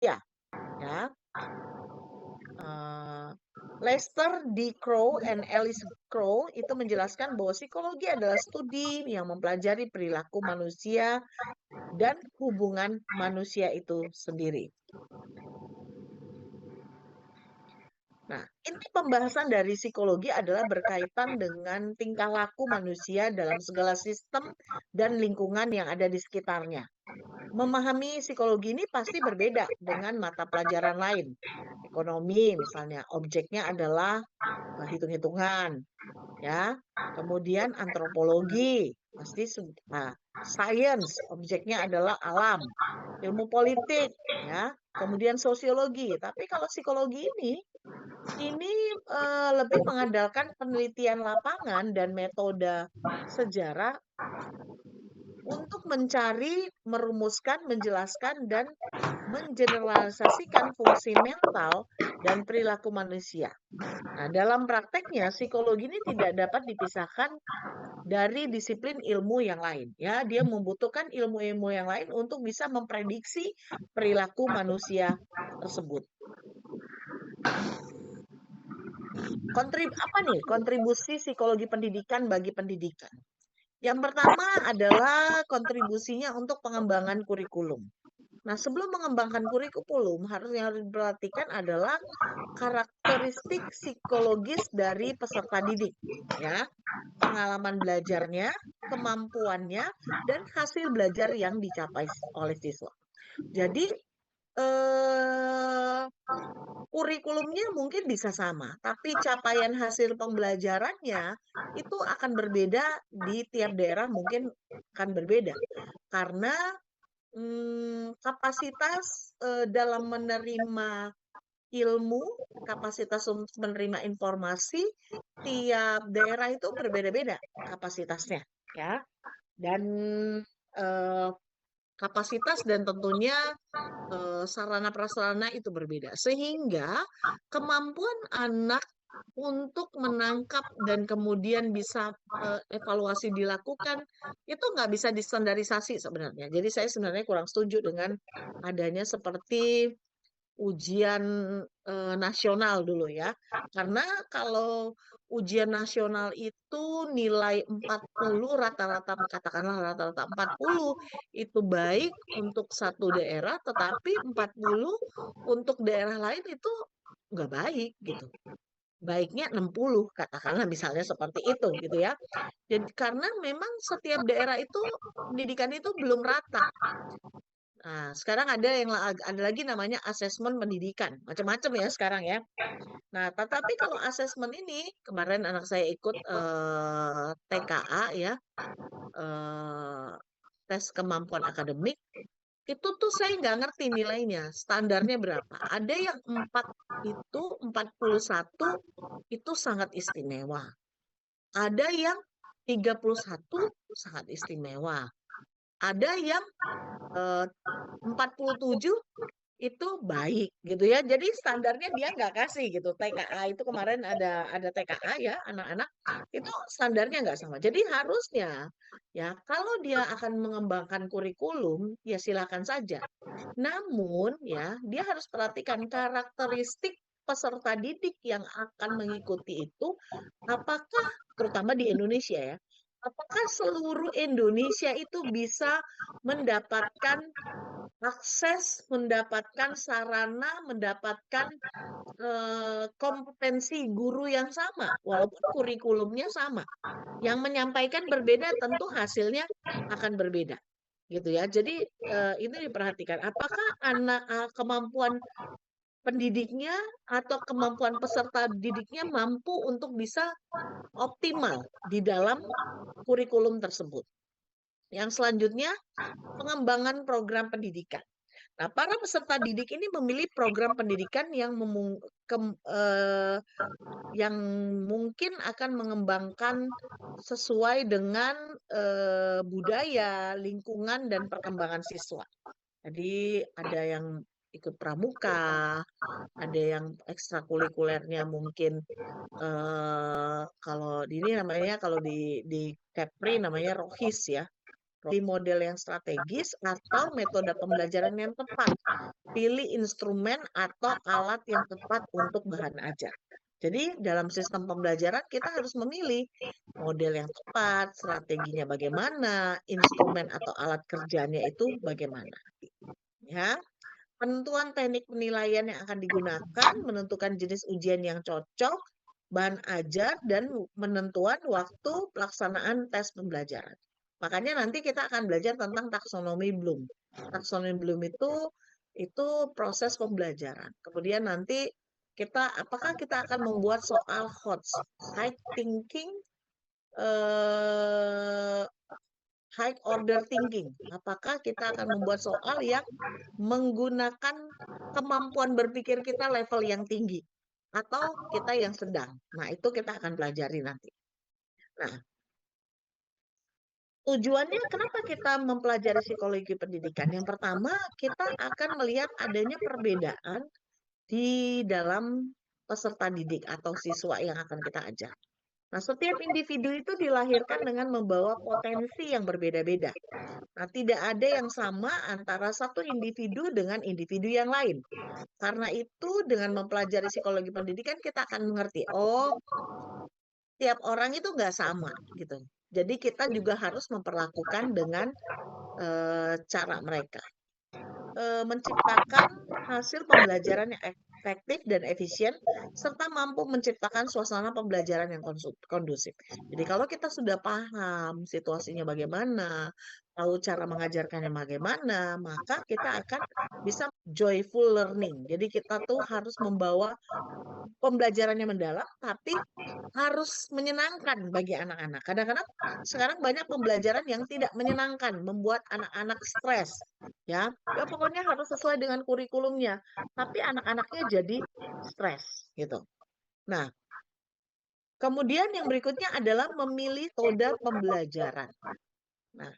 Ya, ya. Eh, Lester D. Crow and Alice Crow itu menjelaskan bahwa psikologi adalah studi yang mempelajari perilaku manusia dan hubungan manusia itu sendiri. Nah, inti pembahasan dari psikologi adalah berkaitan dengan tingkah laku manusia dalam segala sistem dan lingkungan yang ada di sekitarnya. Memahami psikologi ini pasti berbeda dengan mata pelajaran lain. Ekonomi misalnya, objeknya adalah hitung-hitungan, ya. Kemudian antropologi, pasti science, objeknya adalah alam. Ilmu politik, ya. Kemudian sosiologi. Tapi kalau psikologi ini lebih mengandalkan penelitian lapangan dan metode sejarah untuk mencari, merumuskan, menjelaskan, dan mengeneralisasikan fungsi mental dan perilaku manusia. Nah, dalam prakteknya, psikologi ini tidak dapat dipisahkan dari disiplin ilmu yang lain. Ya, dia membutuhkan ilmu-ilmu yang lain untuk bisa memprediksi perilaku manusia tersebut. Apa nih kontribusi psikologi pendidikan bagi pendidikan? Yang pertama adalah kontribusinya untuk pengembangan kurikulum. Nah, sebelum mengembangkan kurikulum, yang harus diperhatikan adalah karakteristik psikologis dari peserta didik, ya, pengalaman belajarnya, kemampuannya, dan hasil belajar yang dicapai oleh siswa. Jadi, eh, kurikulumnya mungkin bisa sama, tapi capaian hasil pembelajarannya itu akan berbeda di tiap daerah, mungkin akan berbeda karena kapasitas dalam menerima ilmu, kapasitas untuk menerima informasi, tiap daerah itu berbeda-beda kapasitasnya, ya. Dan eh, kapasitas dan tentunya sarana prasarana itu berbeda. Sehingga kemampuan anak untuk menangkap dan kemudian bisa evaluasi dilakukan itu nggak bisa distandarisasi sebenarnya. Jadi saya sebenarnya kurang setuju dengan adanya seperti ujian nasional dulu ya. Karena kalau ujian nasional itu nilai 40 rata-rata, katakanlah rata-rata 40 itu baik untuk satu daerah, tetapi 40 untuk daerah lain itu nggak baik gitu. Baiknya 60, katakanlah misalnya seperti itu gitu ya. Jadi karena memang setiap daerah itu pendidikan itu belum rata. Nah, sekarang ada lagi namanya asesmen pendidikan. Macam-macam ya sekarang ya. Nah, tetapi kalau asesmen ini kemarin anak saya ikut TKA ya, eh, tes kemampuan akademik, itu tuh saya nggak ngerti nilainya, standarnya berapa. Ada yang 41 itu sangat istimewa. Ada yang 31 sangat istimewa. Ada yang 47 itu baik gitu ya. Jadi standarnya dia nggak kasih gitu. TKA itu kemarin ada TKA ya anak-anak itu standarnya nggak sama. Jadi harusnya ya kalau dia akan mengembangkan kurikulum ya silakan saja. Namun ya dia harus perhatikan karakteristik peserta didik yang akan mengikuti itu apakah terutama di Indonesia ya. Apakah seluruh Indonesia itu bisa mendapatkan akses, mendapatkan sarana, mendapatkan kompetensi guru yang sama, walaupun kurikulumnya sama. Yang menyampaikan berbeda, tentu hasilnya akan berbeda, gitu ya. Jadi ini diperhatikan. Apakah kemampuan pendidiknya atau kemampuan peserta didiknya mampu untuk bisa optimal di dalam kurikulum tersebut. Yang selanjutnya, pengembangan program pendidikan. Nah, para peserta didik ini memilih program pendidikan yang mungkin akan mengembangkan sesuai dengan budaya, lingkungan, dan perkembangan siswa. Jadi ada yang ikut pramuka, ada yang ekstrakurikulernya mungkin kalau di ini namanya kalau di Kepri namanya rohis ya. Pilih model yang strategis atau metode pembelajaran yang tepat. Pilih instrumen atau alat yang tepat untuk bahan ajar. Jadi dalam sistem pembelajaran kita harus memilih model yang tepat, strateginya bagaimana, instrumen atau alat kerjanya itu bagaimana. Ya, penentuan teknik penilaian yang akan digunakan, menentukan jenis ujian yang cocok, bahan ajar, dan menentuan waktu pelaksanaan tes pembelajaran. Makanya nanti kita akan belajar tentang taksonomi Bloom. Taksonomi Bloom itu proses pembelajaran. Kemudian nanti apakah kita akan membuat soal HOTS, high thinking, high order thinking. Apakah kita akan membuat soal yang menggunakan kemampuan berpikir kita level yang tinggi atau kita yang sedang. Nah, itu kita akan pelajari nanti. Nah, tujuannya kenapa kita mempelajari psikologi pendidikan? Yang pertama, kita akan melihat adanya perbedaan di dalam peserta didik atau siswa yang akan kita ajar. Nah, setiap individu itu dilahirkan dengan membawa potensi yang berbeda-beda. Nah, tidak ada yang sama antara satu individu dengan individu yang lain. Karena itu, dengan mempelajari psikologi pendidikan, kita akan mengerti, oh, tiap orang itu nggak sama, gitu. Jadi, kita juga harus memperlakukan dengan cara mereka. Menciptakan hasil pembelajaran yang efektif dan efisien, serta mampu menciptakan suasana pembelajaran yang kondusif. Jadi kalau kita sudah paham situasinya bagaimana, tahu cara mengajarkannya bagaimana, maka kita akan bisa joyful learning. Jadi kita tuh harus membawa pembelajarannya mendalam, tapi harus menyenangkan bagi anak-anak. Kadang-kadang sekarang banyak pembelajaran yang tidak menyenangkan, membuat anak-anak stres. Ya, pokoknya harus sesuai dengan kurikulumnya. Tapi anak-anaknya jadi stres, gitu. Nah, kemudian yang berikutnya adalah memilih metode pembelajaran. Nah,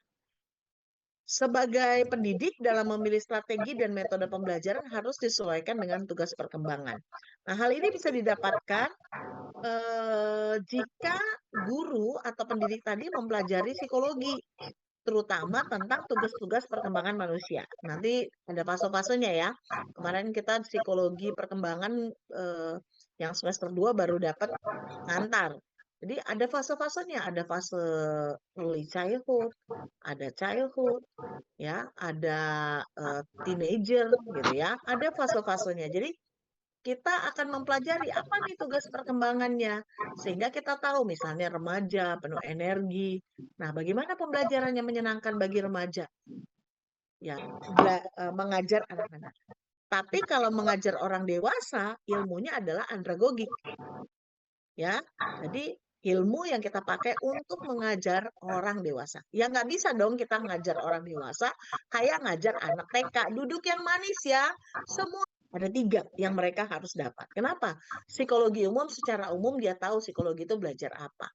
sebagai pendidik dalam memilih strategi dan metode pembelajaran harus disesuaikan dengan tugas perkembangan. Nah, hal ini bisa didapatkan jika guru atau pendidik tadi mempelajari psikologi, terutama tentang tugas-tugas perkembangan manusia. Nanti ada fase-fasenya ya. Kemarin kita psikologi perkembangan yang semester 2 baru dapat ngantar. Jadi ada fase-fasenya, ada fase early childhood, ada childhood, ya, ada teenager gitu ya. Ada fase-fasenya. Jadi kita akan mempelajari apa nih tugas perkembangannya, sehingga kita tahu misalnya remaja penuh energi. Nah, bagaimana pembelajarannya menyenangkan bagi remaja? Ya, mengajar anak-anak. Tapi kalau mengajar orang dewasa, ilmunya adalah andragogik. Ya, jadi ilmu yang kita pakai untuk mengajar orang dewasa. Ya nggak bisa dong kita ngajar orang dewasa kayak ngajar anak TK. Duduk yang manis ya. Semua ada 3 yang mereka harus dapat. Kenapa? Psikologi umum secara umum dia tahu psikologi itu belajar apa.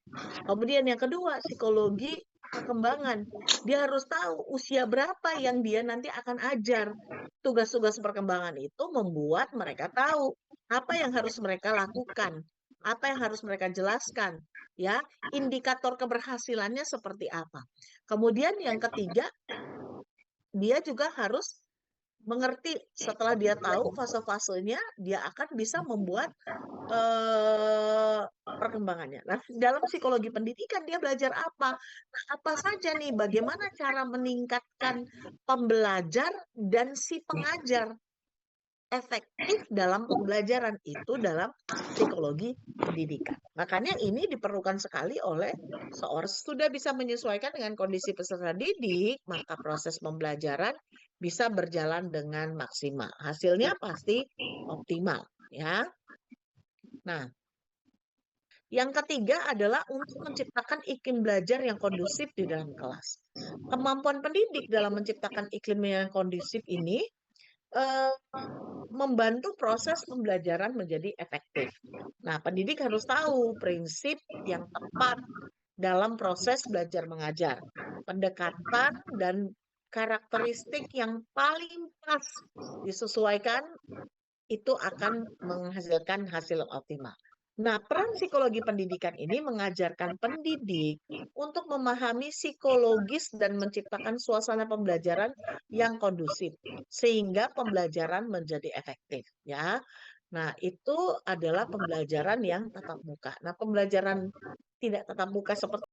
Kemudian yang kedua, psikologi perkembangan. Dia harus tahu usia berapa yang dia nanti akan ajar. Tugas-tugas perkembangan itu membuat mereka tahu apa yang harus mereka lakukan, apa yang harus mereka jelaskan, ya, indikator keberhasilannya seperti apa. Kemudian yang ketiga, dia juga harus mengerti setelah dia tahu fase-fasenya, dia akan bisa membuat perkembangannya. Nah, dalam psikologi pendidikan dia belajar apa? Nah, apa saja nih, bagaimana cara meningkatkan pembelajar dan si pengajar efektif dalam pembelajaran itu dalam psikologi pendidikan. Makanya ini diperlukan sekali oleh seorang sudah bisa menyesuaikan dengan kondisi peserta didik, maka proses pembelajaran bisa berjalan dengan maksimal. Hasilnya pasti optimal, ya. Nah, yang ketiga adalah untuk menciptakan iklim belajar yang kondusif di dalam kelas. Kemampuan pendidik dalam menciptakan iklim yang kondusif ini membantu proses pembelajaran menjadi efektif. Nah, pendidik harus tahu prinsip yang tepat dalam proses belajar mengajar, pendekatan dan karakteristik yang paling pas disesuaikan itu akan menghasilkan hasil optimal. Nah, peran psikologi pendidikan ini mengajarkan pendidik untuk memahami psikologis dan menciptakan suasana pembelajaran yang kondusif, sehingga pembelajaran menjadi efektif, ya. Nah, itu adalah pembelajaran yang tatap muka. Nah, pembelajaran tidak tatap muka seperti